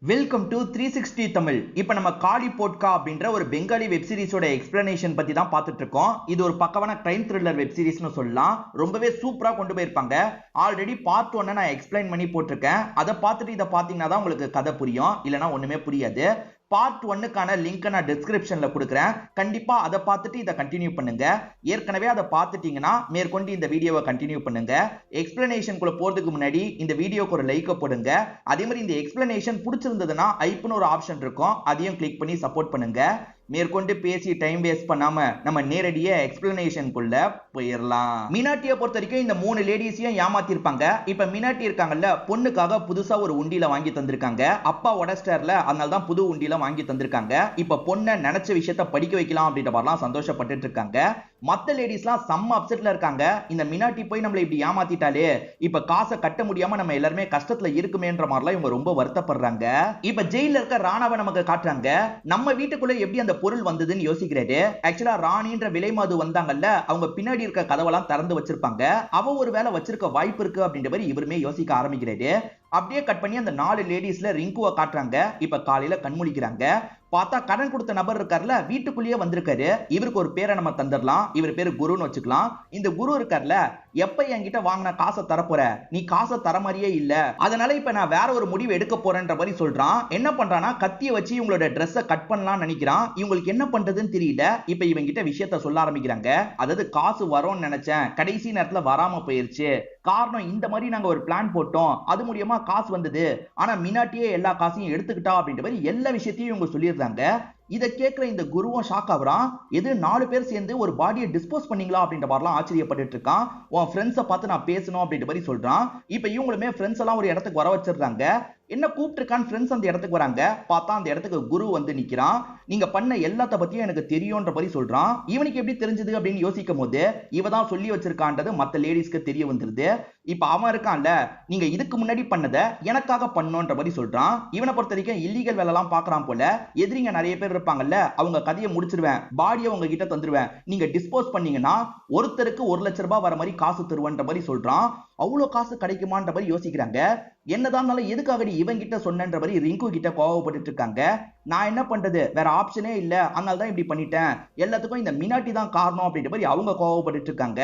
Welcome to 360 Tamil. இப்போ நம்ம காளி போட்கா அப்படின்ற ஒரு பெங்காலி வெப் சீரிஸோட எக்ஸ்பிளனேஷன் பத்தி தான் பார்த்துட்டு இருக்கோம். இது ஒரு பக்கவான கிரைம் த்ரில்லர் வெப் சீரிஸ்னு சொல்லலாம். ரொம்பவே சூப்பரா கொண்டு போயிருப்பாங்க. ஆல்ரெடி பார்ட் 1 நான் எக்ஸ்பிளைன் பண்ணி போட்டிருக்கேன். அதை பார்த்துட்டு இதை பார்த்தீங்கன்னா தான் உங்களுக்கு கதை புரியும், இல்லைன்னா ஒண்ணுமே புரியாது. பார்ட் 1க்கான லிங்க் நான் டிஸ்கிரிப்ஷன்ல கொடுக்குறேன். கண்டிப்பா அதை பார்த்துட்டு இதை கண்டினியூ பண்ணுங்க. ஏற்கனவே அதை பார்த்துட்டீங்கன்னா மேற்கொண்டு இந்த வீடியோவை கண்டினியூ பண்ணுங்க. எக்ஸ்பிளனேஷனுக்குள்ள போறதுக்கு முன்னாடி இந்த வீடியோக்கு ஒரு லைக் போடுங்க. அதே மாதிரி இந்த எக்ஸ்பிளனேஷன் பிடிச்சிருந்ததுன்னா ஐப்னு ஒரு ஆப்ஷன் இருக்கும், அதையும் கிளிக் பண்ணி சப்போர்ட் பண்ணுங்க. மேற்கொண்டு பேசி டைம் வேஸ்ட் பண்ணாம நம்ம நேரடியா எக்ஸ்பிளனேஷனுக்குள்ள போயிடலாம். மீனாட்டியை பொறுத்த வரைக்கும் இந்த 3 லேடிஸையும் ஏமாத்திருப்பாங்க. இப்ப மீனாட்டி இருக்காங்கல்ல, பொண்ணுக்காக புதுசா ஒரு உண்டியில வாங்கி தந்திருக்காங்க. அப்பா உடஸ்டர்ல, அதனால தான் புது உண்டியில வாங்கி தந்திருக்காங்க. இப்ப பொண்ணை நினைச்ச விஷயத்த படிக்க வைக்கலாம் அப்படின்ற மாதிரிலாம் சந்தோஷப்பட்டு இருக்காங்க. மத்த லேடிஸ்லாம் செம்ம அப்செட்ல இருக்காங்க. இந்த மீனாட்டி போய் நம்மளை இப்படி ஏமாத்திட்டாலே, இப்ப காசை கட்ட முடியாம நம்ம எல்லாருமே கஷ்டத்துல இருக்குமேன்ற மாதிரிலாம் இவங்க ரொம்ப வருத்தப்படுறாங்க. இப்ப ஜெயில இருக்க ராணாவை நமக்கு காட்டுறாங்க. நம்ம வீட்டுக்குள்ள எப்படி அந்த பொருள் வந்ததுன்னு யோசிக்கிறாரு. ஆக்சுவலா ராணின்ற விலை மாது வந்தாங்கல்ல, அவங்க பின்னாடி இருக்க கதவெல்லாம் திறந்து வச்சிருப்பாங்க. அவ ஒரு வேலை வச்சிருக்க வாய்ப்பு இருக்கு அப்படின்ற மாதிரி இவருமே யோசிக்க ஆரம்பிக்கிறாரு. அப்படியே கட் பண்ணி அந்த 4 லேடிஸ்ல ரிங்குவை காட்டுறாங்க. இப்ப காலையில கண்முழிக்கிறாங்க. பார்த்தா கடன் கொடுத்த நபர் இருக்கார்ல, வீட்டுக்குள்ளேயே வந்திருக்காரு. இவருக்கு ஒரு பேரை நம்ம தந்துடலாம். இவர் பேரு குருன்னு வச்சுக்கலாம். இந்த குரு இருக்கார்ல, எப்ப என்கிட்ட வாங்கின காசை தரப்போற, நீ காசை தர மாதிரியே இல்ல, அதனால இப்ப நான் வேற ஒரு முடிவு எடுக்க போறேன்ற மாதிரி சொல்றான். என்ன பண்றானா, கத்திய வச்சு இவங்களோட ட்ரெஸ்ஸை கட் பண்ணலாம்னு நினைக்கிறான். இவங்களுக்கு என்ன பண்றதுன்னு தெரியல. இப்ப இவங்க கிட்ட விஷயத்த சொல்ல ஆரம்பிக்கிறாங்க. அதாவது காசு வரும்னு நினைச்சேன், கடைசி நேரத்துல வராம போயிருச்சு. காரணம், இந்த மாதிரி நாங்க ஒரு பிளான் போட்டோம், அது மூலியமா காசு வந்தது, ஆனா மீனாட்டியே எல்லா காசையும் எடுத்துக்கிட்டா அப்படின்ற மாதிரி எல்லா விஷயத்தையும் இவங்க சொல்லிடுறாங்க. இதை கேட்கிற இந்த குருவும் ஷாக் ஆகுறான். எது 4 பேர் சேர்ந்து ஒரு பாடியை டிஸ்போஸ் பண்ணீங்களா அப்படின்ற மாதிரிலாம் ஆச்சரியப்பட்டு இருக்கான். உன் ஃப்ரெண்ட்ஸை பார்த்து நான் பேசணும் அப்படின்ற மாதிரி சொல்றான். இப்ப இவங்களுமே ஃப்ரெண்ட்ஸ் எல்லாம் ஒரு இடத்துக்கு வர வச்சிடுறாங்க. என்ன கூப்பிட்டுருக்கான் ஃப்ரெண்ட்ஸ் அந்த இடத்துக்கு வராங்க. பார்த்தா அந்த இடத்துக்கு குரு வந்து நிக்கிறான். நீங்க பண்ண எல்லாத்த பத்தியும் எனக்கு தெரியும்ன்ற மாதிரி சொல்றான். இவனுக்கு எப்படி தெரிஞ்சது அப்படின்னு யோசிக்கும் போது இவ தான் சொல்லி வச்சிருக்கான்றது மத்த லேடிஸ்க்கு தெரிய வந்துருது. இப்ப அவன் இருக்கான்ல, நீங்க இதுக்கு முன்னாடி பண்ணதை எனக்காக பண்ணோன்ற மாதிரி சொல்றான். இவனை பொறுத்த வரைக்கும் இல்லீகல் வேலை எல்லாம் பாக்குறான் போல. எதிரிங்க நிறைய பேர் இருப்பாங்கல்ல, அவங்க கதையை முடிச்சிருவேன், பாடியை உங்க கிட்ட தந்துருவேன், நீங்க டிஸ்போஸ் பண்ணீங்கன்னா ஒருத்தருக்கு 1 லட்சம் ரூபாய் வர மாதிரி காசு தருவன்ற மாதிரி சொல்றான். அவ்வளவு காசு கிடைக்குமான்ற மாதிரி யோசிக்கிறாங்க. என்னதான் எதுக்காக இவன் கிட்ட சொன்னன்ற மாதிரி ரிங்கு கிட்ட கோவப்பட்டு இருக்காங்க. நான் என்ன பண்றது, வேற ஆப்ஷனே இல்ல, அதனால தான் இப்படி பண்ணிட்டேன், எல்லாத்துக்கும் இந்த மீனாட்டி தான் காரணம் அப்படின்ற மாதிரி அவங்க கோவப்பட்டு இருக்காங்க.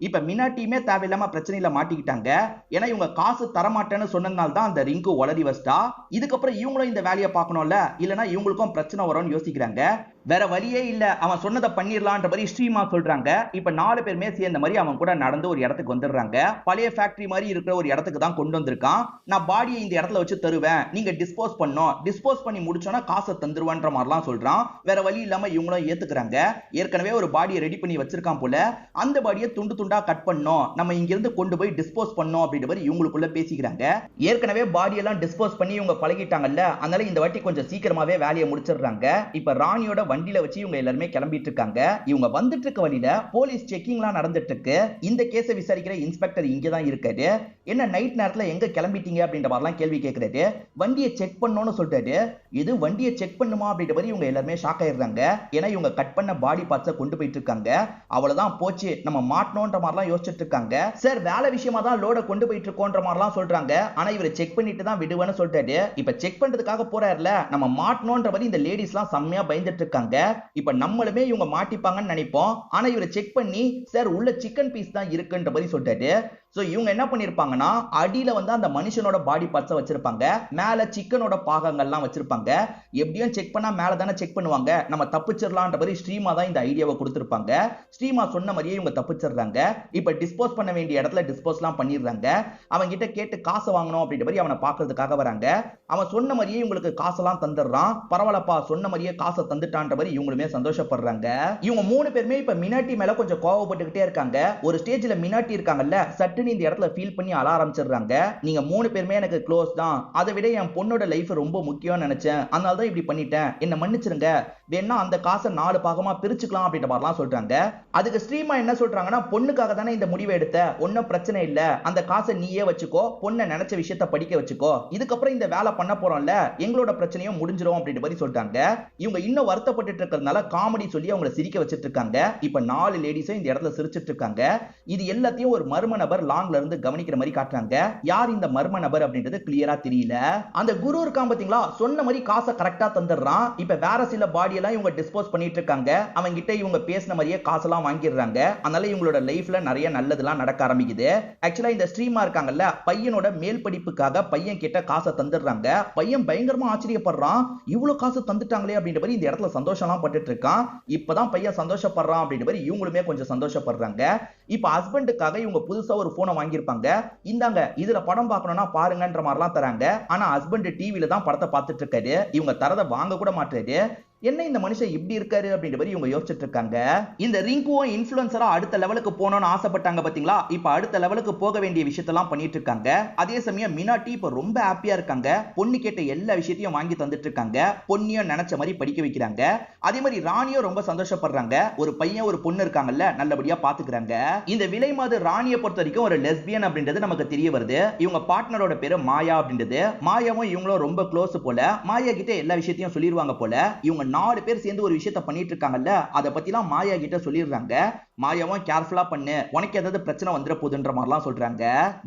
இப்ப மீனாட்டியுமே தேவையில்லாம பிரச்சனையில மாட்டிக்கிட்டாங்க. ஏன்னா இவங்க காசு தரமாட்டேன்னு சொன்னதுனால தான் அந்த ரிங்கு உளறி வச்சிட்டா. இதுக்கப்புறம் இவங்களும் இந்த வேலையை பார்க்கணும்ல, இல்லைன்னா இவங்களுக்கும் பிரச்சனை வரும்னு யோசிக்கிறாங்க. வேற வழியே இல்ல, அவன் சொன்னதை பண்ணிடலான்ற மாதிரி ஸ்ரீமா சொல்றாங்க. இப்ப 4 பேருமே சேர்ந்த மாதிரி அவன் கூட நடந்து ஒரு இடத்துக்கு வந்துடுறாங்க. பழைய ஃபேக்டரி மாதிரி இருக்கிற ஒரு இடத்துக்கு தான் கொண்டு வந்திருக்கான். நான் பாடியை இந்த இடத்துல வச்சு தருவேன், நீங்க டிஸ்போஸ் பண்ணோம், டிஸ்போஸ் பண்ணி முடிச்சோன்னா காசை தந்துருவான்ற மாதிரிலாம் சொல்றான். வேற வழி இல்லாம இவங்களும் ஏத்துக்கிறாங்க. ஏற்கனவே ஒரு பாடியை ரெடி பண்ணி வச்சிருக்கான் போல. அந்த பாடியை துண்டு துண்டா கட் பண்ணோம், நம்ம இங்க இருந்து கொண்டு போய் டிஸ்போஸ் பண்ணோம் அப்படின்ற மாதிரி இவங்களுக்குள்ள பேசிக்கிறாங்க. ஏற்கனவே பாடியெல்லாம் டிஸ்போஸ் பண்ணி இவங்க பழகிட்டாங்கல்ல, அதனால இந்த வாட்டி கொஞ்சம் சீக்கிரமாவே வேலையை முடிச்சிடுறாங்க. இப்ப ராணியோட வண்டியில வச்சு இவங்க எல்லாருமே கிளம்பிட்டு இருக்காங்க. இவங்க வந்துட்டு இருக்க வழியில போலீஸ் செக்கிங்லாம் நடந்துட்டு இருக்கு. இந்த கேஸை விசாரிக்கிற இன்ஸ்பெக்டர் இங்க தான் இருக்காரு. என்ன நைட் நேரத்துல எங்க கிளம்பிட்டீங்க அப்படின்ற மாதிரிலாம் கேள்வி கேட்கிறாரு. வண்டியை செக் பண்ணணும்னு சொல்றாரு. இது வண்டியை செக் பண்ணுமா அப்படின்ற மாதிரி இவங்க எல்லாருமே ஷாக் ஆயிடுறாங்க. ஏன்னா இவங்க கட் பண்ண பாடி பார்ட்ஸை கொண்டு போயிட்டு இருக்காங்க. அவ்வளவுதான் போச்சு, நம்ம மாட்டணும்ன்ற மாதிரிலாம் யோசிச்சுட்டு இருக்காங்க. சார் வேலை விஷயமா தான் லோட கொண்டு போயிட்டு இருக்கோன்ற மாதிரிலாம் சொல்றாங்க. ஆனா இவரை செக் பண்ணிட்டு தான் விடுவேன்னு சொல்றாரு. இப்ப செக் பண்றதுக்காக போறாருல, நம்ம மாட்டணும்ன்ற மாதிரி இந்த லேடிஸ்லாம் செம்மையா பயந்துட்டு இருக்காங்க. இப்ப நம்மளுமே இவங்க மாட்டிப்பாங்கன்னு நினைப்போம். ஆனா இவரை செக் பண்ணி, சார் உள்ள சிக்கன் பீஸ் தான் இருக்குன்ற மாதிரி சொல்றாரு. சோ இவங்க என்ன பண்ணிருப்பாங்கன்னா, அடியில வந்து அந்த மனுஷனோட பாடி பார்ட்ஸ் வச்சிருப்பாங்க, மேல சிக்கனோட பாகங்கள்லாம் வச்சிருப்பாங்க. எப்படியும் செக் பண்ணா மேல தானே செக் பண்ணுவாங்க, நம்ம தப்பிச்சிடலான்ற மாதிரி ஸ்ரீமா தான் இந்த ஐடியாவை கொடுத்திருப்பாங்க. ஸ்ரீமா சொன்ன மாதிரியே இவங்க தப்பிச்சிடுறாங்க. இப்ப டிஸ்போஸ் பண்ண வேண்டிய இடத்துல டிஸ்போஸ்லாம் பண்ணிடுறாங்க. அவங்க கிட்ட கேட்டு காசு வாங்கணும் அப்படின்ற மாதிரி அவனை பாக்குறதுக்காக வராங்க. அவன் சொன்ன மாதிரியே இவங்களுக்கு காசெல்லாம் தந்துடுறான். பரவாயில்லப்பா, சொன்ன மாதிரியே காசை தந்துட்டான்ற மாதிரி இவங்களுமே சந்தோஷப்படுறாங்க. இவங்க 3 பேருமே இப்ப மீனாட்டி மேல கொஞ்சம் கோவப்பட்டுக்கிட்டே இருக்காங்க. ஒரு ஸ்டேஜ்ல மீனாட்டி இருக்காங்கல்ல, சட்டுன்னு இந்த இடத்துல ஃபீல் பண்ணி அழ ஆரம்பிச்சிடுறாங்க. நீங்க 3 பேருமே எனக்கு க்ளோஸ் தான், அதை விட என் பொண்ணோட லைஃப் ரொம்ப முக்கியம்னு நினைச்சேன், அதனால தான் இப்படி பண்ணிட்டேன், என்ன மன்னிச்சிருங்க, வேணா அந்த காசை 4 பாகமா பிரிச்சுக்கலாம் அப்படின்ற மாதிரிலாம் சொல்றாங்க. அதுக்கு ஸ்ரீமா என்ன சொல்றாங்கன்னா, பொண்ணுக்காக தானே இந்த முடிவை எடுத்த, ஒன்னும் பிரச்சனை இல்ல, அந்த காசை நீயே வச்சுக்கோ, பொண்ணை நினைச்ச விஷயத்த படிக்க வச்சுக்கோ, இதுக்கப்புறம் இந்த வேலை பண்ண போறோம்ல, எங்களோட பிரச்சனையும் முடிஞ்சிரும் அப்படின்ற மாதிரி சொல்றாங்க. இவங்க இன்னும் வருத்தப்பட்டு இருக்கிறதுனால காமெடி சொல்லி அவங்களை சிரிக்க வச்சிட்டு இருக்காங்க. இப்ப 4 லேடிஸும் இந்த இடத்துல சிரிச்சிட்டு இருக்காங்க. இது எல்லாத்தையும் ஒரு மர்ம நபர் லாங்ல இருந்து கவனிக்கிற மாதிரி காட்டுறாங்க. யார் இந்த மர்ம நபர் அப்படின்றது கிளியரா தெரியல. அந்த குரு இருக்கான் பாத்தீங்களா, சொன்ன மாதிரி காசை கரெக்டா தந்துடுறான். இப்ப வேற சில பாடி எல்லாம் இவங்க டிஸ்போஸ் பண்ணிட்டு இருக்காங்க. அவங்க கிட்ட இவங்க பேசின மாதிரியே காசெல்லாம் வாங்கிடுறாங்க. அதனால இவங்களோட லைஃப்ல நிறைய நல்லதெல்லாம் நடக்க ஆரம்பிக்குது. ஆக்சுவலா இந்த ஸ்ட்ரீமா இருக்காங்கல்ல, பையனோட மேல் படிப்புக்காக பையன் கிட்ட காசை தந்துடுறாங்க. பையன் பயங்கரமா ஆச்சரியப்படுறான். இவ்வளவு காசு தந்துட்டாங்களே அப்படின்ற மாதிரி இந்த இடத்துல சந்தோஷம்லாம் பட்டுட்டு இருக்கான். இப்பதான் பையன் சந்தோஷப்படுறான் அப்படின்ற மாதிரி இவங்களுமே கொஞ்சம் சந்தோஷப்படுறாங்க. இப்ப ஹஸ்பண்டுக்காக இவங்க புதுசா ஒரு போனை வாங்கியிருப்பாங்க. இந்தாங்க, இதுல படம் பார்க்கணும்னா பாருங்கன்ற மாதிரிலாம் தராங்க. ஆனா ஹஸ்பண்ட் டிவில தான் படத்தை பார்த்துட்டு இருக்காரு. இவங்க தரதை வாங்க கூட மாட்டாரு. என்ன இந்த மனுஷன் இப்படி இருக்காரு அப்படின்ற மாதிரி இவங்க யோசிச்சுட்டு இருக்காங்க. இந்த ரிங்குவும் இன்ஃப்ளூயன்சரா அடுத்த லெவலுக்கு போகணும்னு ஆசைப்பட்டாங்க பாத்தீங்களா, இப்ப அடுத்த லெவலுக்கு போக வேண்டிய விஷயத்தெல்லாம் பண்ணிட்டு இருக்காங்க. அதே சமயம் மினாட்டி இப்ப ரொம்ப ஹாப்பியா இருக்காங்க. பொண்ணு கேட்ட எல்லா விஷயத்தையும் வாங்கி தந்துட்டு இருக்காங்க. பொண்ணியும் நினைச்ச மாதிரி படிக்க வைக்கிறாங்க. அதே மாதிரி ராணியும் ரொம்ப சந்தோஷப்படுறாங்க. ஒரு பையன் ஒரு பொண்ணு இருக்காங்கல்ல, நல்லபடியா பாத்துக்கிறாங்க. இந்த விலை மாது ராணியை பொறுத்த வரைக்கும் ஒரு லெஸ்பியன் அப்படின்றது நமக்கு தெரிய வருது. இவங்க பார்ட்னரோட பேரு மாயா அப்படின்றது. மாயாவும் இவங்களும் ரொம்ப க்ளோஸ் போல. மாயா கிட்ட எல்லா விஷயத்தையும் சொல்லிடுவாங்க போல. இவங்க 4 பேர் சேர்ந்து ஒரு விஷயத்தை பண்ணிட்டு இருக்காங்கல்ல, அதை பத்திலாம் மாயா கிட்ட சொல்லிடுறாங்க. மாயாவும் கேர்ஃபுல்லா பண்ணு, உனக்கு ஏதாவது பிரச்சனை வந்துட போகுதுன்ற மாதிரிலாம் சொல்றாங்க.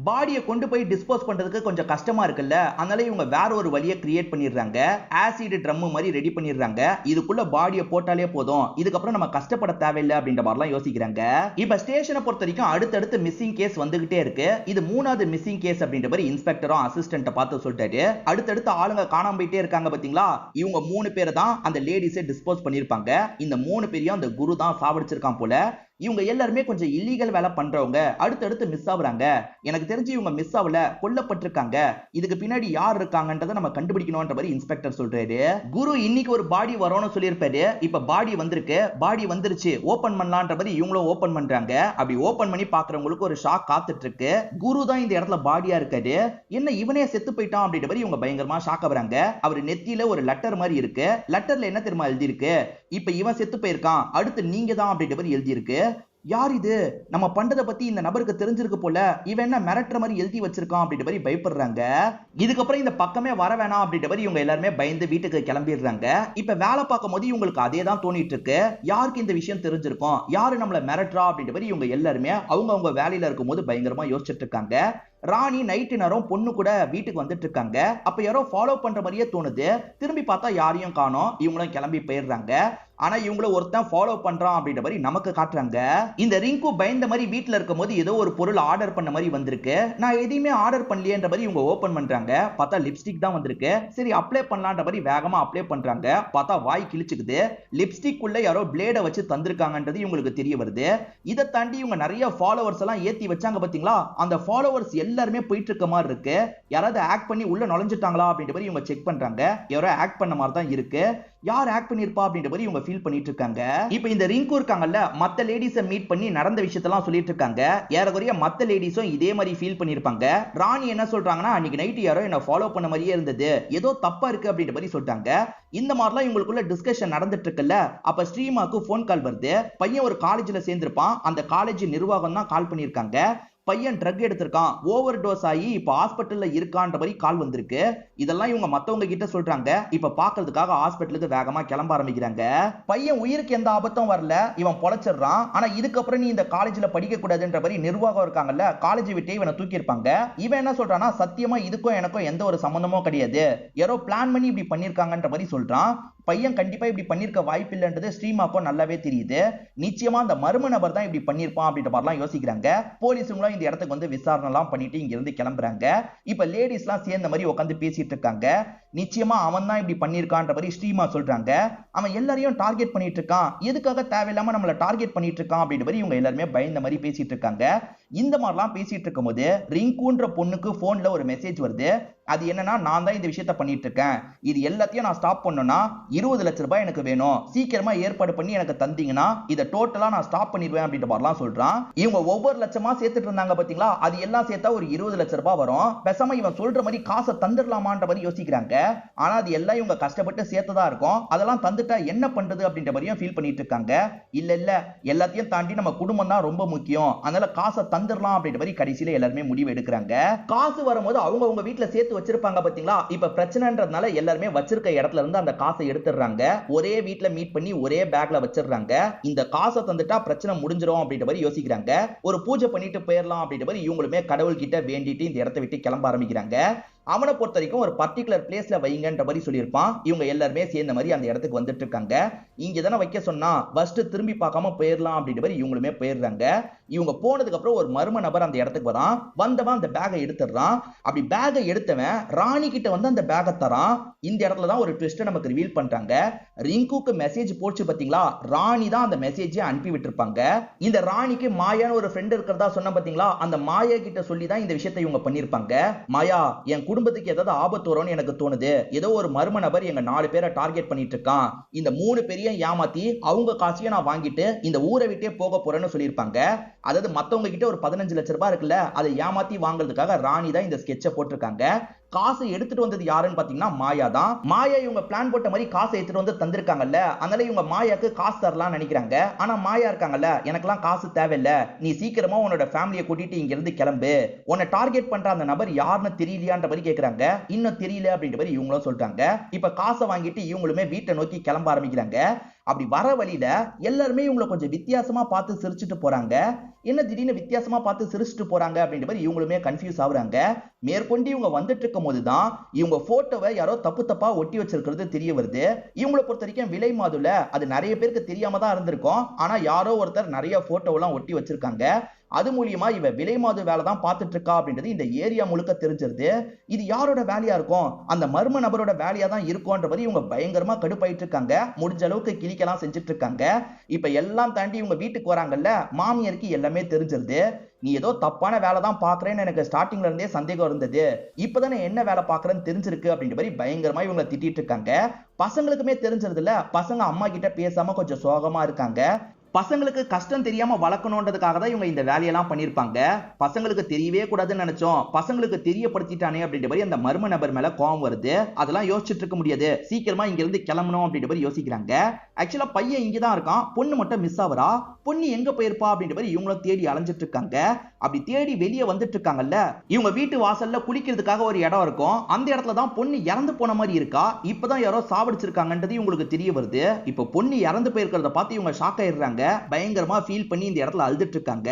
பாடியை கொண்டு போய் டிஸ்போஸ் பண்றதுக்கு கொஞ்சம் கஷ்டமா இருக்குல்ல, அதனால இவங்க வேற ஒரு வழியை கிரியேட் பண்ணிடுறாங்க. ஆசிட் ட்ரம் மாதிரி ரெடி பண்ணிடுறாங்க. இதுக்குள்ள பாடியை போட்டாலே போதும், இதுக்கப்புறம் நம்ம கஷ்டப்பட தேவையில்லை அப்படின்ற மாதிரிலாம் யோசிக்கிறாங்க. இப்ப ஸ்டேஷனை பொறுத்த வரைக்கும் அடுத்தடுத்து மிஸ்ஸிங் கேஸ் வந்துகிட்டே இருக்கு. இது 3வது மிஸ்ஸிங் கேஸ் அப்படின்ற மாதிரி இன்ஸ்பெக்டரும் அசிஸ்டன்ட் பார்த்து சொல்லிட்டாரு. அடுத்தடுத்து ஆளுங்க காணாம போயிட்டே இருக்காங்க பாத்தீங்களா, இவங்க 3 பேர் தான் அந்த லேடிஸை டிஸ்போஸ் பண்ணிருப்பாங்க. இந்த 3 பேரையும் அந்த குரு தான் சாவடிச்சிருக்கான் போல. இவங்க எல்லாருமே கொஞ்சம் இல்லீகல் வேலை பண்றவங்க. அடுத்தடுத்து மிஸ் ஆகுறாங்க. எனக்கு தெரிஞ்சு இவங்க மிஸ் ஆகல, கொல்லப்பட்டிருக்காங்க. இதுக்கு பின்னாடி யார் இருக்காங்கன்றதை நம்ம கண்டுபிடிக்கணும்ன்ற மாதிரி இன்ஸ்பெக்டர் சொல்றாரு. குரு இன்னைக்கு ஒரு பாடி வரும்னு சொல்லியிருப்பாரு. இப்ப பாடி வந்திருக்கு, பாடி வந்துருச்சு, ஓபன் பண்ணலான்ற மாதிரி இவங்களும் ஓபன் பண்றாங்க. அப்படி ஓபன் பண்ணி பாக்குறவங்களுக்கு ஒரு ஷாக் காத்துட்டு இருக்கு. குரு தான் இந்த இடத்துல பாடியா இருக்காரு. என்ன இவனே செத்து போயிட்டான் அப்படின்ற மாதிரி இவங்க பயங்கரமா ஷாக் ஆகுறாங்க. அவர் நெத்தியில ஒரு லெட்டர் மாதிரி இருக்கு. லெட்டர்ல என்ன தெரியுமா எழுதி இருக்கு, இப்ப இவன் செத்து போயிருக்கான், அடுத்து நீங்க தான் அப்படின்ற மாதிரி எழுதி இருக்கு. யார் இது, நம்ம பண்றதை பத்தி இந்த நபருக்கு தெரிஞ்சிருக்கு போல, இவன் என்ன மிரட்டுற மாதிரி எழுதி வச்சிருக்கான் அப்படின்ற மாதிரி பயப்படுறாங்க. இதுக்கப்புறம் இந்த பக்கமே வர வேணாம் அப்படின்ற மாதிரி இவங்க எல்லாருமே பயந்து வீட்டுக்கு கிளம்பிடுறாங்க. இப்ப வேலை பார்க்கும் போது இவங்களுக்கு அதே தான் தோணிட்டு இருக்கு. யாருக்கு இந்த விஷயம் தெரிஞ்சிருக்கும், யாரு நம்மள மிரட்டுறா அப்படின்ற மாதிரி இவங்க எல்லாருமே அவங்க வேலையில இருக்கும் போது பயங்கரமா யோசிச்சுட்டு இருக்காங்க. ராணி நைட்டு நேரம் பொண்ணு கூட வீட்டுக்கு வந்துட்டு இருக்காங்க. அப்ப யாரோ ஃபாலோ பண்ற மாதிரியே தோணுது. திரும்பி பார்த்தா யாரையும் காணோம். இவங்களும் கிளம்பி போயிடுறாங்க. ஆனா இவங்கள ஒருத்தன் ஃபாலோ பண்றான் அப்படின்ற மாதிரி நமக்கு காட்டுறாங்க. இந்த ரிங்கு பயந்த மாதிரி வீட்டுல இருக்கும் போது ஏதோ ஒரு பொருள் ஆர்டர் பண்ண மாதிரி வந்திருக்கு. நான் எதையுமே ஆர்டர் பண்ணலையேன்ற மாதிரி இவங்க ஓபன் பண்றாங்க. பார்த்தா லிப்ஸ்டிக் தான் வந்திருக்கு. சரி அப்ளை பண்ணலான்ற மாதிரி வேகமா அப்ளை பண்றாங்க. பார்த்தா வாய் கிழிச்சுக்குது. லிப்ஸ்டிக் உள்ள யாரோ பிளேட வச்சு தந்திருக்காங்கன்றது இவங்களுக்கு தெரிய வருது. இதை தாண்டி இவங்க நிறைய ஃபாலோவர்ஸ் எல்லாம் ஏத்தி வச்சாங்க பாத்தீங்களா, அந்த ஃபாலோவர்ஸ் எல்லாருமே போயிட்டு இருக்க மாதிரி இருக்கு. யாராவது ஆக்ட் பண்ணி உள்ள நுழைஞ்சிட்டாங்களா அப்படின்ற மாதிரி இவங்க செக் பண்றாங்க. யாரோ ஆக்ட் பண்ண மாதிரி தான் இருக்கு. யார் ஆக்ட் பண்ணிருப்பா அப்படின்ற மாதிரி இவங்க ஃபீல் பண்ணிட்டு இருக்காங்க. இப்போ இந்த ரிங்கு இருக்காங்கல்ல, மத்த லேடிஸை மீட் பண்ணி நடந்த விஷயத்தெல்லாம் சொல்லிட்டு இருக்காங்க. ஏறக்குறைய மத்த லேடிஸும் இதே மாதிரி ஃபீல் பண்ணிருப்பாங்க. ராணி என்ன சொல்றாங்கன்னா, அன்னைக்கு நைட்டு யாரோ என்ன ஃபாலோ பண்ண மாதிரியே இருந்தது, ஏதோ தப்பா இருக்கு அப்படின்ற மாதிரி சொல்லிட்டாங்க. இந்த மாதிரிலாம் இவங்களுக்குள்ள டிஸ்கஷன் நடந்துட்டு இருக்குல்ல, அப்ப ஸ்ரீமாக்கு போன் கால் வருது. பையன் ஒரு காலேஜ்ல சேர்ந்திருப்பான். அந்த காலேஜ் நிர்வாகம் தான் கால் பண்ணிருக்காங்க. பையன் ட்ரக் எடுத்திருக்கான், ஓவர் டோஸ் ஆகி இப்ப ஹாஸ்பிட்டல்ல இருக்கான்ற மாதிரி கால் வந்திருக்கு. இதெல்லாம் இவங்க மத்தவங்க கிட்ட சொல்றாங்க. இப்ப பாக்குறதுக்காக ஹாஸ்பிட்டலுக்கு வேகமா கிளம்ப ஆரம்பிக்கிறாங்க. பையன் உயிருக்கு எந்த ஆபத்தும் வரல, இவன் பொழைச்சிடுறான். ஆனா இதுக்கப்புறம் நீ இந்த காலேஜ்ல படிக்க கூடாதுன்ற மாதிரி நிர்வாகம் இருக்காங்கல்ல, காலேஜ் விட்டே இவனை தூக்கி இருப்பாங்க. இவன் என்ன சொல்றான்னா, சத்தியமா இதுக்கும் எனக்கும் எந்த ஒரு சம்பந்தமும் கிடையாது, யாரோ பிளான் பண்ணி இப்படி பண்ணிருக்காங்கன்ற மாதிரி சொல்றான். பையன் கண்டிப்பா இப்படி பண்ணிருக்க வாய்ப்பு இல்லைன்றது ஸ்ரீமாக்கும் நல்லாவே தெரியுது. நிச்சயமா அந்த மர்ம நபர் தான் இப்படி பண்ணிருப்பான் அப்படின்ற மாதிரிலாம் யோசிக்கிறாங்க. போலீஸுங்களும் இந்த இடத்துக்கு வந்து விசாரணை எல்லாம் பண்ணிட்டு இங்க இருந்து கிளம்புறாங்க. இப்ப லேடிஸ் எல்லாம் சேர்ந்த மாதிரி உட்காந்து பேசிட்டு இருக்காங்க. நிச்சயமா அவன் தான் இப்படி பண்ணிருக்கான்ற மாதிரி ஸ்ரீமா சொல்றாங்க. அவன் எல்லாரையும் டார்கெட் பண்ணிட்டு இருக்கான், எதுக்காக தேவையில்லாம நம்மள டார்கெட் பண்ணிட்டு இருக்கான் அப்படின்ற மாதிரி இவங்க எல்லாருமே பயந்த மாதிரி பேசிட்டு இருக்காங்க. இந்த மாதிரிலாம் பேசிட்டு இருக்கும் போது ரிங்குன்ற பொண்ணுக்கு போன்ல ஒரு மெசேஜ் வருது. அது என்னன்னா, நான் தான் இந்த விஷயத்த பண்ணிட்டு இருக்கேன், இது எல்லாத்தையும் நான் ஸ்டாப் பண்ணணும்னா 20 லட்சம் ரூபாய் எனக்கு வேணும், சீக்கிரமா ஏற்பாடு பண்ணி எனக்கு தந்தீங்கன்னா இதை டோட்டலா நான் ஸ்டாப் பண்ணிடுவேன் அப்படின்ற மாதிரிலாம் சொல்றான். இவங்க ஒவ்வொரு லட்சமா சேர்த்துட்டு இருந்தாங்க பாத்தீங்களா, அது எல்லாம் சேர்த்தா ஒரு 20 லட்சம் ரூபாய் வரும். பேசாம இவன் சொல்ற மாதிரி காசை தந்துடலாமான்ற மாதிரி யோசிக்கிறாங்க. ஆனா அது எல்லாம் இவங்க கஷ்டப்பட்டு சேர்த்ததா இருக்கும். அதெல்லாம் தந்துட்டா என்ன பண்றது அப்படின்ற மாதிரியும் ஃபீல் பண்ணிட்டு இருக்காங்க. இல்ல எல்லாத்தையும் தாண்டி நம்ம குடும்பம் தான் ரொம்ப முக்கியம், அதனால காசை தந்துடலாம் அப்படின்ற மாதிரி கடைசியில எல்லாருமே முடிவு எடுக்கிறாங்க. காசு வரும்போது அவங்க வீட்டுல சேர்த்து வச்சிருப்பாங்க பாத்தீங்களா, இப்ப பிரச்சனைன்றதுனால எல்லாருமே வச்சிருக்க இடத்துல இருந்து அந்த காசை எடுத்துடுறாங்க. ஒரே வீட்டுல மீட் பண்ணி ஒரே பேக்ல வச்சிடுறாங்க. இந்த காசை தந்துட்டா பிரச்சனை முடிஞ்சிரும் அப்படின்ற மாதிரி யோசிக்கிறாங்க. ஒரு பூஜை பண்ணிட்டு போயிடலாம் அப்படின்ற மாதிரி இவங்களுமே கடவுள் கிட்ட வேண்டிட்டு இந்த இடத்தை விட்டு கிளம்ப ஆரம்பிக்கிறாங்க. அவனை பொறுத்த வரைக்கும் ஒரு பர்டிகுலர் பிளேஸ்ல வைங்கன்ற மாதிரி சொல்லியிருப்பான். இவங்க எல்லாருமே சேர்ந்த மாதிரி அந்த இடத்துக்கு வந்துட்டு இருக்காங்க. இங்க தானே வைக்க சொன்னா ஃபர்ஸ்ட் திரும்பி பார்க்காம போயிடலாம் அப்படின்ற மாதிரி இவங்களுமே போயிடுறாங்க. இவங்க போனதுக்கு அப்புறம் ஒரு மர்ம நபர் அந்த இடத்துக்கு வரான். வந்தவன் அந்த பேக்கை எடுத்துடுறான். அப்படி பேக்கை எடுத்தவன் ராணி கிட்ட வந்து அந்த பேக்கை தரான். இந்த இடத்துல தான் ஒரு ட்விஸ்ட் நமக்கு ரிவீல் பண்றாங்க. ரிங்குக்கு மெசேஜ் போச்சு பாத்தீங்களா, ராணி தான் அந்த மெசேஜை அனுப்பி விட்டுருப்பாங்க. இந்த ராணிக்கு மாயான்னு ஒரு ஃப்ரெண்ட் இருக்கிறதா சொன்ன பாத்தீங்களா, அந்த மாயா கிட்ட சொல்லி தான் இந்த விஷயத்தை இவங்க பண்ணிருப்பாங்க. மாயா, என் குடும்பத்துக்கு ஏதாவது ஆபத்து வரும்னு எனக்கு தோணுது. ஏதோ ஒரு மர்ம நபர் எங்க 4 பேரை டார்கெட் பண்ணிட்டு இருக்கான். இந்த 3 பேரையும் ஏமாத்தி அவங்க காசையும் நான் வாங்கிட்டு இந்த ஊரை விட்டே போக போறேன்னு சொல்லியிருப்பாங்க. அதாவது மத்தவங்க கிட்ட ஒரு 15 லட்சம் ரூபாய் இருக்குல்ல, அதை ஏமாத்தி வாங்குறதுக்காக ராணி தான் இந்த ஸ்கெட்சை போட்டிருக்காங்க. காசை எடுத்துட்டு வந்தது யாருன்னு பாத்தீங்கன்னா மாயா தான். மாயா இவங்க பிளான் போட்ட மாதிரி காசை எடுத்துட்டு வந்து தந்திருக்காங்கல்ல, அதனால இவங்க மாயாக்கு காசு தரலாம்னு நினைக்கிறாங்க. ஆனா மாயா இருக்காங்கல்ல, எனக்கெல்லாம் காசு தேவையில்ல, நீ சீக்கிரமா உன்னோட ஃபேமிலியை கூட்டிட்டு இங்க இருந்து கிளம்பு, உன்னை டார்கெட் பண்ற அந்த நபர் யாருன்னு தெரியலையான்ற மாதிரி கேக்குறாங்க. இன்னும் தெரியல அப்படின்ற மாதிரி இவங்களும் சொல்றாங்க. இப்ப காசை வாங்கிட்டு இவங்களுமே வீட்டை நோக்கி கிளம்ப ஆரம்பிக்கிறாங்க. அப்படி வர வழியில எல்லாருமே இவங்களை கொஞ்சம் வித்தியாசமா பார்த்து சிரிச்சுட்டு போறாங்க. என்ன திடீர்னு வித்தியாசமா பார்த்து சிரிச்சுட்டு போறாங்க அப்படின்ற மாதிரி இவங்களுமே கன்ஃபியூஸ் ஆகுறாங்க. மேற்கொண்டு இவங்க வந்துட்டு இருக்கும் போதுதான் இவங்க போட்டோவை யாரோ தப்பா ஒட்டி வச்சிருக்கிறது தெரிய வருது. இவங்களை பொறுத்த வரைக்கும் விலை மாதுல அது நிறைய பேருக்கு தெரியாம தான் இருந்திருக்கும். ஆனா யாரோ ஒருத்தர் நிறைய போட்டோவெல்லாம் ஒட்டி வச்சிருக்காங்க. அது மூலியமா இவ விலை மாது வேலை தான் பார்த்துட்டு இருக்கா அப்படின்றது இந்த ஏரியா முழுக்க தெரிஞ்சிருது. இது யாரோட வேலையா இருக்கும், அந்த மர்ம நபரோட வேலையா தான் இருக்கும்ன்ற மாதிரி இவங்க பயங்கரமா கடுப்பாயிட்டு இருக்காங்க. முடிஞ்ச அளவுக்கு கிளிக்கலாம் செஞ்சுட்டு இருக்காங்க. இப்ப எல்லாம் தாண்டி இவங்க வீட்டுக்கு வராங்கல்ல, மாமியாருக்கு எல்லாமே தெரிஞ்சிருது. நீ ஏதோ தப்பான வேலை தான் பாக்குறேன்னு எனக்கு ஸ்டார்டிங்ல இருந்தே சந்தேகம் இருந்தது, இப்பதானே என்ன வேலை பாக்குறேன்னு தெரிஞ்சிருக்கு அப்படின்ற மாதிரி பயங்கரமா இவங்க திட்டிட்டு இருக்காங்க. பசங்களுக்குமே தெரிஞ்சிருது இல்ல, பசங்க அம்மா கிட்ட பேசாம கொஞ்சம் சோகமா இருக்காங்க. பசங்களுக்கு கஷ்டம் தெரியாம வளர்க்கணுன்றதுக்காக தான் இவங்க இந்த வேலையெல்லாம் பண்ணிருப்பாங்க. பசங்களுக்கு தெரியவே கூடாதுன்னு நினைச்சோம், பசங்களுக்கு தெரியப்படுத்திட்டானே அப்படின்ற மாதிரி அந்த மர்ம நபர் மேல கோவம் வருது. அதெல்லாம் யோசிச்சுட்டு இருக்க முடியாது, சீக்கிரமா இங்க இருந்து கிளம்பணும் அப்படின்ற மாதிரி யோசிக்கிறாங்க. ஆக்சுவலா பையன் இங்கதான் இருக்கான், பொண்ணு மட்டும் மிஸ் ஆகுறா. பொண்ணு எங்க போயிருப்பா அப்படின்ற மாதிரி இவங்களும் தேடி அலைஞ்சிட்டு இருக்காங்க. அப்படி தேடி வெளியே வந்துட்டு இருக்காங்கல்ல, இவங்க வீட்டு வாசல்ல குளிக்கிறதுக்காக ஒரு இடம் இருக்கும். அந்த இடத்துல தான் பொண்ணு இறந்து போன மாதிரி இருக்கா. இப்பதான் யாரோ சாவடிச்சிருக்காங்கன்றது இவங்களுக்கு தெரிய வருது. இப்ப பொண்ணு இறந்து போயிருக்கிறத பார்த்து இவங்க ஷாக் ஆயிடுறாங்க. பயங்கரமா ஃபீல் பண்ணி இந்த இடத்துல அழுதுட்டு இருக்காங்க.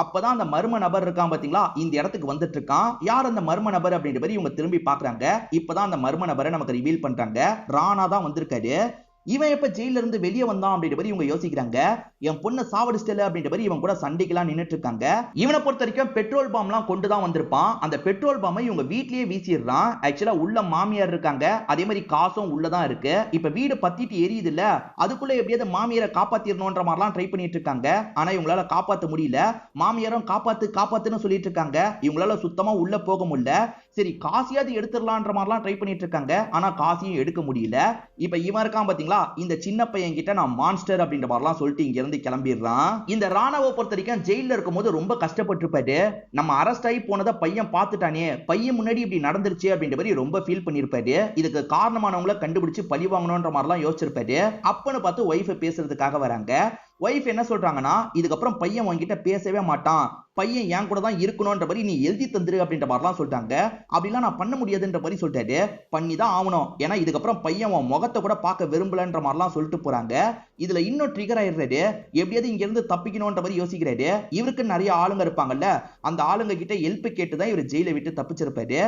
அப்பதான் அந்த மர்ம நபர் இருக்கான் பாத்தீங்களா, இந்த இடத்துக்கு வந்துட்டு இருக்கான். யார் அந்த மர்ம நபர் அப்படின்ற மாதிரி இவங்க திரும்பி பாக்குறாங்க. இப்பதான் அந்த மர்ம நபரை நமக்கு ரிவீல் பண்றாங்க. ராணா தான் வந்திருக்காரு. இவன் எப்ப ஜெயில இருந்து வெளியே வந்தான் அப்படின்ற மாதிரி இவங்க யோசிக்கிறாங்க. என் பொண்ணு சாவடிச்சிட்டல அப்படின்ற மாதிரி இவன் கூட சண்டைக்கெல்லாம் நின்னுட்டு இருக்காங்க. இவனை பொறுத்த வரைக்கும் பெட்ரோல் பாம்லாம் கொண்டு தான் வந்திருப்பான். அந்த பெட்ரோல் பாம்பை இவங்க வீட்லயே வீசிடுறான். ஆக்சுவலா உள்ள மாமியார் இருக்காங்க, அதே மாதிரி காசும் உள்ளதான் இருக்கு. இப்ப வீடு பத்திட்டு எரியுது இல்ல, அதுக்குள்ள எப்படியாவது மாமியாரை காப்பாத்திரணும்ன்ற மாதிரிலாம் ட்ரை பண்ணிட்டு இருக்காங்க. ஆனா இவங்களால காப்பாத்த முடியல. மாமியாரும் காப்பாத்துன்னு சொல்லிட்டு இருக்காங்க. இவங்களால சுத்தமா உள்ள போக முடியல. சரி காசியாவது எடுத்துடலான்ற மாதிரிலாம் ட்ரை பண்ணிட்டு இருக்காங்க. ஆனா காசியும் எடுக்க முடியல. இப்ப இவன் இருக்கான் பாத்தீங்களா, இந்த சின்ன பையன் கிட்ட நான் மான்ஸ்டர் அப்படின்ற மாதிரிலாம் சொல்லிட்டு இங்க இருந்து கிளம்பிடுறான். இந்த ராணாவை பொறுத்த வரைக்கும் ஜெயில இருக்கும் போது ரொம்ப கஷ்டப்பட்டு இருப்பாரு. நம்ம அரெஸ்ட் ஆகி போனதை பையன் பார்த்துட்டானே, பையன் முன்னாடி இப்படி நடந்துருச்சு அப்படின்ற மாதிரி ரொம்ப ஃபீல் பண்ணிருப்பாரு. இதுக்கு காரணமானவங்களை கண்டுபிடிச்சு பழி வாங்கணும்ன்ற மாதிரிலாம் யோசிச்சிருப்பாரு. அப்பன்னு பார்த்து ஒய்ஃப் பேசுறதுக்காக வராங்க. ஒய்ஃப் என்ன சொல்றாங்கன்னா, இதுக்கப்புறம் பையன் உன்கிட்ட பேசவே மாட்டான், பையன் என் கூட தான் இருக்கணும்ன்ற மாதிரி நீ எழுதி தந்துரு அப்படின்ற மாதிரிலாம் சொல்லிட்டாங்க. அப்படிலாம் நான் பண்ண முடியாதுன்ற மாதிரி சொல்லிட்டாரு. பண்ணி தான் ஆகணும், ஏன்னா இதுக்கப்புறம் பையன் உன் முகத்தை கூட பார்க்க விரும்பலன்ற மாதிரிலாம் சொல்லிட்டு போறாங்க. இதுல இன்னும் ட்ரிகர் ஆயிடுறாரு. எப்படியாவது இங்க இருந்து தப்பிக்கணும்ன்ற மாதிரி யோசிக்கிறாரு. இவருக்கு நிறைய ஆளுங்க இருப்பாங்கல்ல, அந்த ஆளுங்க கிட்ட ஹெல்ப் கேட்டு தான் இவர் ஜெயிலை விட்டு தப்பிச்சிருப்பாரு.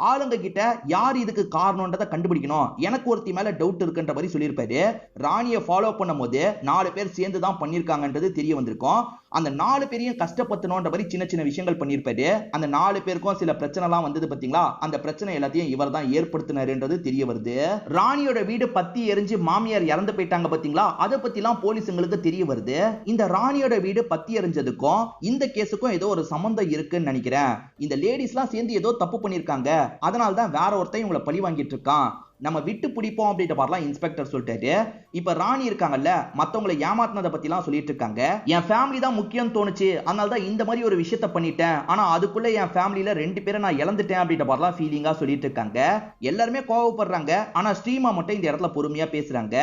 ஆளுங்க கிட்ட யார் இதுக்கு காரணம்ன்றதை கண்டுபிடிக்கணும், எனக்கு ஒருத்தி மேல டவுட் இருக்குன்ற மாதிரி சொல்லியிருப்பாரு. ராணியை ஃபாலோ பண்ணும் போது 4 பேர் சேர்ந்து தான் பண்ணிருக்காங்கன்றது தெரிய வந்திருக்கும். அந்த 4 பேரையும் கஷ்டப்படுத்தணும்ன்ற மாதிரி சின்ன சின்ன விஷயங்கள் பண்ணியிருப்பாரு. அந்த 4 பேருக்கும் சில பிரச்சனை எல்லாம் வந்தது பாத்தீங்களா, அந்த பிரச்சனை எல்லாத்தையும் இவர் தான் ஏற்படுத்தினாருன்றது தெரிய வருது. ராணியோட வீடு பத்தி எரிஞ்சு மாமியார் இறந்து போயிட்டாங்க பாத்தீங்களா, அதை பத்தி எல்லாம் போலீஸுங்களுக்கு தெரிய வருது. இந்த ராணியோட வீடு பத்தி எரிஞ்சதுக்கும் இந்த கேஸுக்கும் ஏதோ ஒரு சம்பந்தம் இருக்குன்னு நினைக்கிறேன். இந்த லேடிஸ் எல்லாம் சேர்ந்து ஏதோ தப்பு பண்ணிருக்காங்க, அதனால தான் வேற ஒருத்தன் இவங்களை பழி வாங்கிட்டு இருக்கான். நம்ம விட்டு பிடிப்போம் அப்படின்ற மாதிரிலாம் இன்ஸ்பெக்டர் சொல்லிட்டாரு. இப்ப ராணி இருக்காங்கல்ல, மத்தவங்களை ஏமாத்தினதை பத்தி எல்லாம் சொல்லிட்டு இருக்காங்க. என் ஃபேமிலி தான் முக்கியம் தோணுச்சு, அதனால தான் இந்த மாதிரி ஒரு விஷயத்த பண்ணிட்டேன். ஆனா அதுக்குள்ள என் ஃபேமிலியில 2 பேரை நான் இழந்துட்டேன் அப்படின்ற மாதிரிலாம் ஃபீலிங்கா சொல்லிட்டு இருக்காங்க. எல்லாருமே கோவப்படுறாங்க. ஆனா ஸ்ரீமா மட்டும் இந்த இடத்துல பொறுமையா பேசுறாங்க.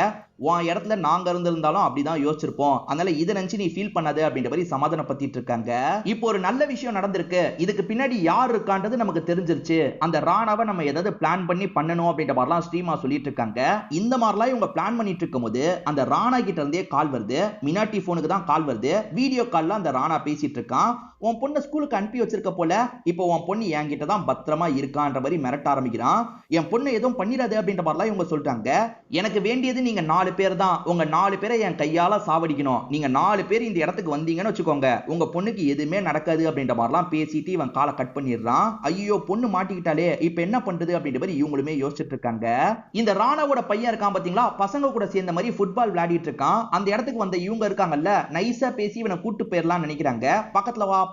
உன் இடத்துல நாங்க இருந்திருந்தாலும் அப்படிதான் யோசிச்சிருப்போம், அதனால இதை நினைச்சு நீ ஃபீல் பண்ணாது அப்படின்ற மாதிரி சமாதானப்படுத்திட்டு இருக்காங்க. இப்போ ஒரு நல்ல விஷயம் நடந்திருக்கு, இதுக்கு பின்னாடி யார் இருக்கான்றது நமக்கு தெரிஞ்சிருச்சு. அந்த ராணாவை நம்ம ஏதாவது பிளான் பண்ணி பண்ணணும் அப்படின்ற மாதிரிலாம் ஸ்ரீமா சொல்லிட்டு இருக்காங்க. இந்த மாதிரிலாம் இவங்க பிளான் பண்ணிட்டு இருக்கும்போது அந்த ராணா கிட்ட இருந்தே கால் வருது. மினாட்டி போனுக்கு தான் கால் வருது. வீடியோ கால்ல அந்த ராணா பேசிட்டு இருக்கான். உன் பொண்ணை ஸ்கூலுக்கு அனுப்பி வச்சிருக்க போல, இப்போ உன் பொண்ணு என்கிட்ட தான் பத்திரமா இருக்கான்ற மாதிரி மிரட்ட ஆரம்பிக்கிறான். என் பொண்ணு எதுவும் பண்ணிடாது அப்படின்ற மாதிரிலாம் இவங்க சொல்றாங்க. எனக்கு வேண்டியது நீங்க 4 பேர் தான், உங்க 4 பேரை என் கையால சாவடிக்கணும். நீங்க 4 பேர் இந்த இடத்துக்கு வந்தீங்கன்னு வச்சுக்கோங்க, உங்க பொண்ணுக்கு எதுவுமே நடக்காது அப்படின்ற மாதிரிலாம் பேசிட்டு இவன் காலை கட் பண்ணிடுறான். ஐயோ பொண்ணு மாட்டிக்கிட்டாலே இப்ப என்ன பண்றது அப்படின்ற மாதிரி இவங்களுமே யோசிச்சுட்டு இருக்காங்க. இந்த ராணாவோட பையன் இருக்கான் பாத்தீங்களா, பசங்க கூட சேர்ந்த மாதிரி ஃபுட்பால் விளையாடிட்டு இருக்கான். அந்த இடத்துக்கு வந்த இவங்க இருக்காங்கல்ல, நைஸா பேசி இவனை கூட்டு போயிடலாம் நினைக்கிறாங்க.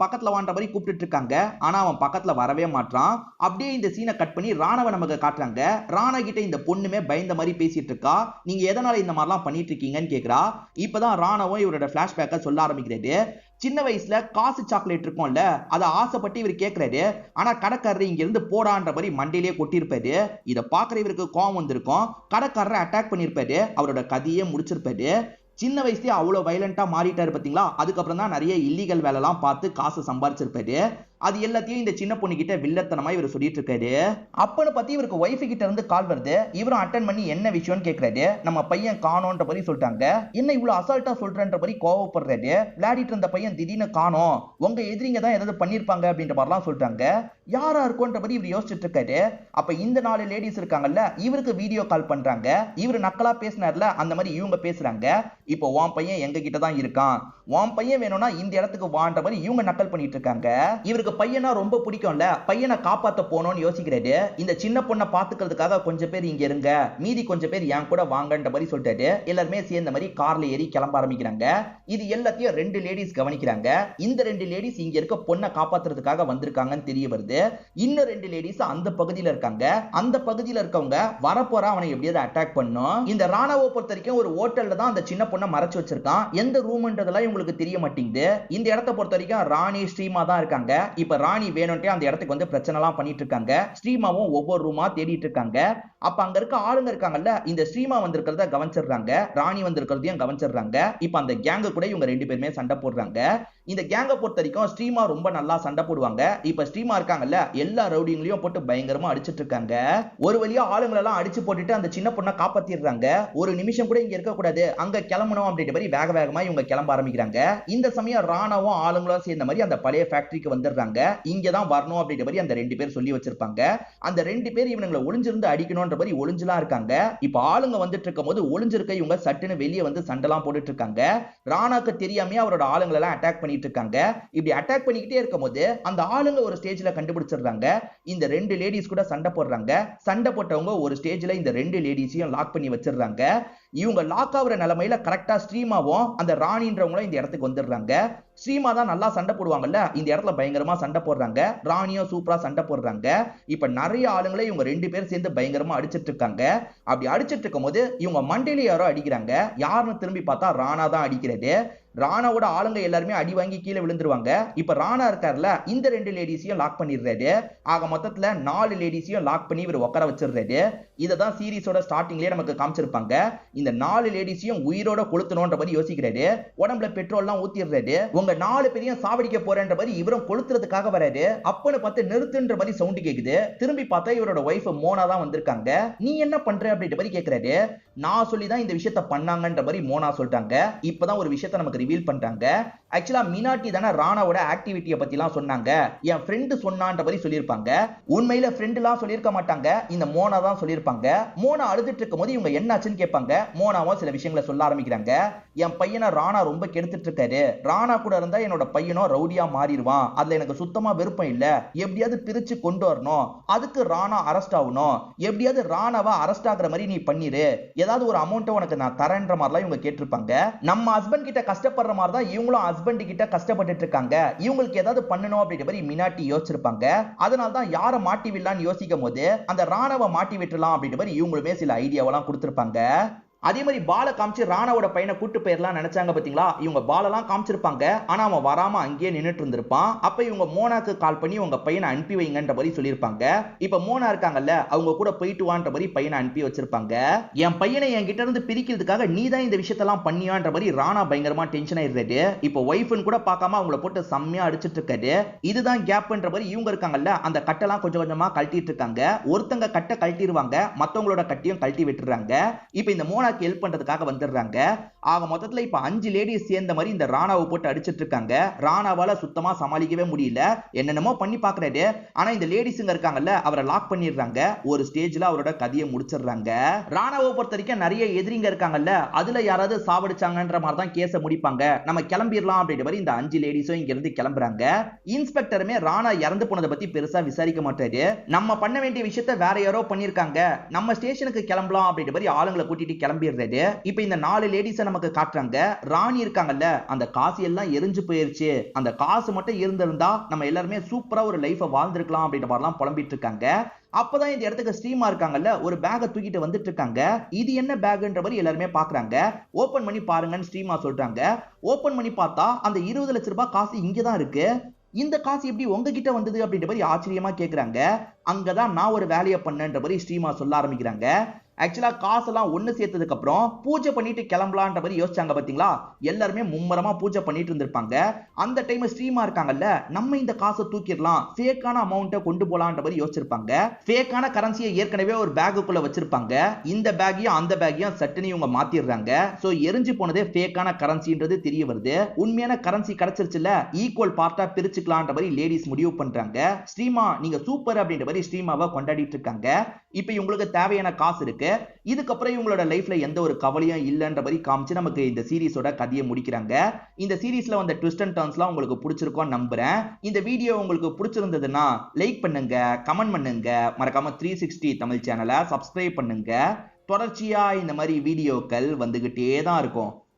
பக்கத்துல வான்ற மாதிரி கூப்பிட்டு இருக்காங்க. ஆனா அவன் பக்கத்துல வரவே மாட்டான். அப்படியே இந்த சீனை கட் பண்ணி ராணாவை நமக்கு காட்டுறாங்க. ராணா கிட்ட இந்த பொண்ணுமே பயந்த மாதிரி பேசிட்டு இருக்கா. நீங்க எதனால இந்த மாதிரிலாம் பண்ணிட்டு இருக்கீங்கன்னு கேக்குறா. இப்பதான் ராணாவும் இவரோட பிளாஷ்பேக்கை சொல்ல ஆரம்பிக்கிறாரு. சின்ன வயசுல காசு சாக்லேட் இருக்கும்ல, அதை ஆசைப்பட்டு இவர் கேட்கிறாரு. ஆனா கடைக்காரர் இங்க இருந்து போடான்ற மாதிரி மண்டையிலேயே கொட்டிருப்பாரு. இதை பாக்குற இவருக்கு கோவம் வந்திருக்கும். கடைக்காரரை அட்டாக் பண்ணிருப்பாரு. அவரோட கதையே முடிச்சிருப்பாரு. சின்ன வயசுலயே அவ்வளவு வயலண்டா மாறிட்டாரு பாத்தீங்களா. அதுக்கப்புறம் தான் நிறைய இல்லீகல் வேலை எல்லாம் பார்த்து காசு சம்பாதிச்சிருப்பாரு. அது எல்லாத்தையும் இந்த சின்ன பொண்ணு கிட்ட வில்லத்தனமா இவர் சொல்லிட்டு இருக்காரு. அப்பன்னு பத்தி இவருக்கு ஒய்ஃபு கிட்ட இருந்து கால் வருது. இவரும் அட்டன் பண்ணி என்ன விஷயம்னு கேட்கிறாரு. நம்ம பையன் காணோன்ற மாதிரி சொல்லிட்டாங்க. என்ன இவ்வளவு அசால்ட்டா சொல்றன்ற மாதிரி கோவப்படுறாரு. விளையாடிட்டு இருந்த பையன் திடீர்னு காணோம், உங்க எதிரிங்க தான் ஏதாவது பண்ணிருப்பாங்க அப்படின்ற மாதிரிலாம் சொல்றாங்க. யாரா இருக்கும்ன்ற மாதிரி இவர் யோசிச்சுட்டு இருக்காரு. அப்ப இந்த 4 லேடிஸ் இருக்காங்கல்ல, இவருக்கு வீடியோ கால் பண்றாங்க. இவரு நக்கலா பேசினார்ல, அந்த மாதிரி இவங்க பேசுறாங்க. இப்போ உன் பையன் எங்க கிட்ட தான் இருக்கான், உன் பையன் வேணும்னா இந்த இடத்துக்கு வான்ற மாதிரி இவங்க நக்கல் பண்ணிட்டு இருக்காங்க. இவருக்கு பையனா ரொம்ப பிடிக்கும்ல, பையனை காப்பாத்த போனோம்னு யோசிக்கிறாரு. இந்த சின்ன பொண்ணை பாத்துக்கிறதுக்காக கொஞ்சம் பேர் இங்க இருங்க, மீதி கொஞ்சம் பேர் என் கூட வாங்கன்ற மாதிரி சொல்லிட்டாரு. எல்லாருமே சேர்ந்த மாதிரி கார்ல ஏறி கிளம்ப ஆரம்பிக்கிறாங்க. இது எல்லாத்தையும் 2 லேடிஸ் கவனிக்கிறாங்க. இந்த 2 லேடிஸ் இங்க இருக்க பொண்ணை காப்பாத்துறதுக்காக வந்திருக்காங்கன்னு தெரிய வருது. இன்னும் 2 லேடிஸ் அந்த பகுதியில இருக்காங்க. அந்த பகுதியில இருக்கவங்க வரப்போற அவனை எப்படியாவது அட்டாக் பண்ணும். இந்த ராணாவை பொறுத்த வரைக்கும் ஒரு ஹோட்டல்ல தான் அந்த சின்ன பொண்ணை மறைச்சு வச்சிருக்கான். எந்த ரூம்ன்றதெல்லாம் இவங்களுக்கு தெரிய மாட்டேங்குது. இந்த இடத்தை பொறுத்த வரைக்கும் ராணி ஸ்ரீமா தான் இருக்காங்க. இப்ப ராணி வேணும்ட்டே அந்த இடத்துக்கு வந்து பிரச்சனை எல்லாம் பண்ணிட்டு இருக்காங்க. ஸ்ரீமாவும் ஒவ்வொரு ரூமா தேடிட்டு இருக்காங்க. அப்ப அங்க இருக்க ஆளுங்க இருக்காங்கல்ல, இந்த ஸ்ரீமா வந்திருக்கிறத கவனிச்சிடுறாங்க, ராணி வந்திருக்கிறதையும் கவனிச்சிடுறாங்க. இப்ப அந்த கேங்க கூட இவங்க 2 பேருமே சண்டை போடுறாங்க. இந்த கேங்க பொறுத்த வரைக்கும் ஸ்ரீமா ரொம்ப நல்லா சண்டை போடுவாங்க. இப்ப ஸ்ரீமா இருக்காங்கல்ல, எல்லா ரவுடிங்களையும் போட்டு பயங்கரமா அடிச்சிட்டு இருக்காங்க. ஒரு வழியா ஆளுங்களை எல்லாம் அடிச்சு போட்டுட்டு அந்த சின்ன பொண்ணை காப்பாத்திடுறாங்க. ஒரு நிமிஷம் கூட இங்க இருக்க கூடாது, அங்க கிளம்பணும் அப்படின்ற மாதிரி வேக வேகமா இவங்க கிளம்ப ஆரம்பிக்கிறாங்க. இந்த சமயம் ராணாவும் ஆளுங்களும் சேர்ந்த மாதிரி அந்த பழைய ஃபேக்டரிக்கு வந்துடுறாங்க. இங்கதான் வரணும் அப்படின்ற மாதிரி அந்த 2 பேர் சொல்லி வச்சிருப்பாங்க. அந்த 2 பேர் இவங்களை ஒளிஞ்சிருந்து அடிக்கணும்ன்ற மாதிரி ஒளிஞ்சுலாம் இருக்காங்க. இப்ப ஆளுங்க வந்துட்டு இருக்கும் போது ஒளிஞ்சிருக்க இவங்க சட்டுன்னு வெளியே வந்து சண்டைலாம் போட்டுட்டு இருக்காங்க. ராணாக்கு தெரியாம அவரோட ஆளுங்களை எல்லாம் அட்டாக் பண்ணிட்டு இருக்காங்க. இப்படி அட்டாக் பண்ணிக்கிட்டே இருக்கும் போது அந்த ஆளுங்க ஒரு ஸ்டேஜ்ல கண்டுபிடிச்சிடுறாங்க. இந்த 2 லேடிஸ் கூட சண்டை போடுறாங்க. சண்டை போட்டவங்க ஒரு ஸ்டேஜ்ல இந்த 2 லேடிஸையும் லாக் பண்ணி வச்சிடுறாங்க. இவங்க லாக் ஆகுற நிலைமையில கரெக்டா ஸ்ரீமாவும் அந்த ராணின்றவங்களும் இந்த இடத்துக்கு வந்துடுறாங்க. ஸ்ரீமா தான் நல்லா சண்டை போடுவாங்கல்ல, இந்த இடத்துல பயங்கரமா சண்டை போடுறாங்க. ராணியும் சூப்பரா சண்டை போடுறாங்க. இப்ப நிறைய ஆளுங்களே இவங்க 2 பேர் சேர்ந்து பயங்கரமா அடிச்சிட்டு இருக்காங்க. அப்படி அடிச்சிட்டு இருக்கும் போது இவங்க மண்டையில யாரோ அடிக்கிறாங்க. யாருன்னு திரும்பி பார்த்தா ராணா தான் அடிக்கிறது. ராணாவோட ஆளுங்க எல்லாருமே அடி வாங்கி கீழே விழுந்துருவாங்க. இப்ப ராணா இருக்காருல, இந்த 2 லேடிஸையும் லாக் பண்ணிடுறாரு. ஆக மொத்தத்துல 4 லேடிஸையும் லாக் பண்ணி இவர் உட்கார வச்சிடுறாரு. இததான் சீரிஸோட ஸ்டார்டிங்லயே நமக்கு காமிச்சிருப்பாங்க. இந்த 4 லேடிஸையும் உயிரோட கொளுத்தணும்ன்ற மாதிரி யோசிக்கிறாரு. உடம்புல பெட்ரோல் எல்லாம் ஊத்திடுறாரு. உங்க 4 பேரையும் சாவடிக்க போறேன்ற மாதிரி இவரும் கொளுத்துறதுக்காக வராரு. அப்பன்னு பார்த்து நிறுத்துன்ற மாதிரி சவுண்ட் கேக்குது. திரும்பி பார்த்தா இவரோட ஒய்ஃப் மோனா தான் வந்திருக்காங்க. நீ என்ன பண்ற அப்படின்ற மாதிரி கேக்குறாரு. நான் சொல்லிதான் இந்த விஷயத்த பண்ணாங்கன்ற மாதிரி மோனா சொல்லிட்டாங்க. இப்பதான் ஒரு விஷயத்த நமக்கு ரிவீல் பண்றாங்க. ஆக்சுவலா மினாட்டி தானே ராணாவோட ஆக்டிவிட்டியை பத்தி எல்லாம் சொன்னாங்க. என் ஃப்ரெண்டு சொன்னான்ற மாதிரி சொல்லியிருப்பாங்க. உண்மையில ஃப்ரெண்ட் எல்லாம் சொல்லியிருக்க மாட்டாங்க, இந்த மோனா தான் சொல்லியிருப்பாங்க. மோனா அழுதுட்டு இருக்கும் போது இவங்க என்னாச்சுன்னு கேட்பாங்க. மோனாவும் சில விஷயங்களை சொல்ல ஆரம்பிக்கிறாங்க. என் பையனை ராணா ரொம்ப கெடுத்துட்டு இருக்காரு, ராணா கூட இருந்தா என்னோட பையனோ ரவுடியா மாறிடுவான், அதுல எனக்கு சுத்தமா விருப்பம் இல்ல, எப்படியாவது பிரிச்சு கொண்டு வரணும், அதுக்கு ராணா அரெஸ்ட் ஆகணும், எப்படியாவது ராணாவை அரெஸ்ட் ஆகுற மாதிரி நீ பண்ணிரு, ஏதாவது ஒரு அமௌண்ட் உனக்கு நான் தரேன்ற மாதிரிலாம் இவங்க கேட்டிருப்பாங்க. நம்ம ஹஸ்பண்ட் கிட்ட கஷ்டப்படுற மாதிரி தான் இவங்களும் ஹஸ்பண்ட் கிட்ட கஷ்டப்பட்டு இருக்காங்க, இவங்களுக்கு ஏதாவது பண்ணணும் அப்படின்ற மாதிரி மினாட்டி யோசிச்சிருப்பாங்க. அதனால தான் யாரை மாட்டி விடலான்னு யோசிக்கும் போது அந்த ராணாவை மாட்டி விட்டுலாம் அப்படின்ற மாதிரி இவங்களுமே சில ஐடியாவெல்லாம் கொடுத்திருப்பாங்க. அதே மாதிரி பால காமிச்சு ராணாவோட பையனை கூட்டு போயிடலாம் நினைச்சாங்க பாத்தீங்களா. இவங்க பாலெல்லாம் காமிச்சிருப்பாங்க, ஆனா அவன் வராம அங்கேயே நின்னுட்டு இருந்திருப்பான். அப்ப இவங்க மோனாக்கு கால் பண்ணி உங்க பையனை அனுப்பி வைங்கன்ற மாதிரி சொல்லியிருப்பாங்க. இப்ப மோனா இருக்காங்கல்ல, அவங்க கூட போயிட்டு வான்ற மாதிரி பையனை அனுப்பி வச்சிருப்பாங்க. என் பையனை என்கிட்ட இருந்து பிரிக்கிறதுக்காக நீ தான் இந்த விஷயத்தெல்லாம் பண்ணியான்ற மாதிரி ராணா பயங்கரமா டென்ஷன் ஆயிடுறாரு. இப்ப ஒய்ஃப்னு கூட பார்க்காம அவங்கள போட்டு செம்மையா அடிச்சிட்டு இருக்காரு. இதுதான் கேப்ன்ற மாதிரி இவங்க இருக்காங்கல்ல, அந்த கட்டெல்லாம் கொஞ்சம் கொஞ்சமா கழட்டிட்டு இருக்காங்க. ஒருத்தங்க கட்டை கழட்டிடுவாங்க, மத்தவங்களோட கட்டையும் கழட்டி விட்டுறாங்க. இப்ப இந்த மோனா ஹெல்ப் பண்றதுக்காக வந்துடுறாங்க. ஆக மொத்தத்துல இப்ப 5 லேடிஸ் சேர்ந்த மாதிரி இந்த ராணாவை போட்டு அடிச்சிட்டு இருக்காங்க. ராணாவால சுத்தமா சமாளிக்கவே முடியல, என்னென்னமோ பண்ணி பாக்குறாரு. ஆனா இந்த லேடிஸ்ங்க இருக்காங்கல்ல, அவரை லாக் பண்ணிடுறாங்க. ஒரு ஸ்டேஜ்ல அவரோட கதையை முடிச்சிடுறாங்க. ராணாவை பொறுத்த வரைக்கும் நிறைய எதிரிங்க இருக்காங்கல்ல, அதுல யாராவது சாவடிச்சாங்கன்ற மாதிரி தான் கேஸை முடிப்பாங்க. நம்ம கிளம்பிடலாம் அப்படின்ற மாதிரி இந்த 5 லேடிஸும் இங்க இருந்து கிளம்புறாங்க. இன்ஸ்பெக்டருமே ராணா இறந்து போனதை பத்தி பெருசா விசாரிக்க மாட்டாரு. நம்ம பண்ண வேண்டிய விஷயத்த வேற யாரோ பண்ணிருக்காங்க, நம்ம ஸ்டேஷனுக்கு கிளம்பலாம் அப்படின்ற மாதிரி ஆளுங்களை கூட்டிட்டு கிளம்பி. இப்ப இந்த 4 லேடிஸ நமக்கு காட்டுறாங்க. ராணி இருக்காங்கல்ல, அந்த காசு எல்லாம் எரிஞ்சு போயிருச்சு, அந்த காசு மட்டும் இருந்திருந்தா நம்ம எல்லாருமே சூப்பரா ஒரு லைஃபை வாழ்ந்திருக்கலாம் அப்படின்ற மாதிரிலாம் புலம்பிட்டு இருக்காங்க. அப்பதான் இந்த இடத்துக்கு ஸ்ரீமா இருக்காங்கல்ல, ஒரு பேக்கை தூக்கிட்டு வந்துட்டு இருக்காங்க. இது என்ன பேக்ன்ற மாதிரி எல்லாருமே பாக்குறாங்க. ஓபன் பண்ணி பாருங்கன்னு ஸ்ரீமா சொல்றாங்க. ஓபன் பண்ணி பார்த்தா அந்த 20 லட்சம் ரூபாய் காசு இங்கதான் இருக்கு. இந்த காசு எப்படி உங்ககிட்ட வந்தது அப்படின்ற மாதிரி ஆச்சரியமா கேக்குறாங்க. அங்கதான் நான் ஒரு வேலையை பண்ணன்ற மாதிரி ஸ்ரீமா சொல்ல ஆரம்பிக்கிறாங்க. ஆக்சுவலா காசெல்லாம் ஒண்ணு சேர்த்ததுக்கு அப்புறம் பூஜை பண்ணிட்டு கிளம்பலான்ற மாதிரி யோசிச்சாங்க பாத்தீங்களா. எல்லாருமே மும்மரமா பூஜை பண்ணிட்டு இருந்திருப்பாங்க. அந்த டைம் ஸ்ட்ரீமா இருக்காங்கல்ல, நம்ம இந்த காசை தூக்கிடலாம், ஃபேக்கான அமௌண்ட்டை கொண்டு போலான்ற மாதிரி யோசிச்சிருப்பாங்க. ஃபேக்கான கரன்சியை ஏற்கனவே ஒரு பேக்குக்குள்ள வச்சிருப்பாங்க. இந்த பேக்கையும் அந்த பேக்கையும் சட்டுன்னு இவங்க மாத்திடுறாங்க. சோ எரிஞ்சு போனதே ஃபேக்கான கரன்சின்றது தெரிய வருது. உண்மையான கரன்சி கிடைச்சிருச்சுல, ஈக்குவல் பார்ட்டா பிரிச்சுக்கலான்ற மாதிரி லேடிஸ் முடிவு பண்றாங்க. ஸ்ரீமா நீங்க சூப்பர் அப்படின்ற மாதிரி ஸ்ரீமாவை கொண்டாடிட்டு இருக்காங்க. இப்ப இவங்களுக்கு தேவையான காசு இருக்கு. இதுக்கப்புறம் இவங்களோட லைஃப்ல எந்த ஒரு கவலையும் இல்லன்ற மாதிரி காமிச்சு நமக்கு இந்த சீரிஸோட கதையை முடிக்கிறாங்க. இந்த சீரிஸ்ல வந்த ட்விஸ்ட் அண்ட் டர்ன்ஸ்லாம் உங்களுக்கு பிடிச்சிருக்கும்னு நம்புறேன். இந்த வீடியோ உங்களுக்கு பிடிச்சிருந்ததுன்னா லைக் பண்ணுங்க, கமெண்ட் பண்ணுங்க, மறக்காம 360 தமிழ் சேனலை சப்ஸ்கிரைப் பண்ணுங்க. தொடர்ச்சியா இந்த மாதிரி வீடியோக்கள் வந்துகிட்டே தான் இருக்கும்.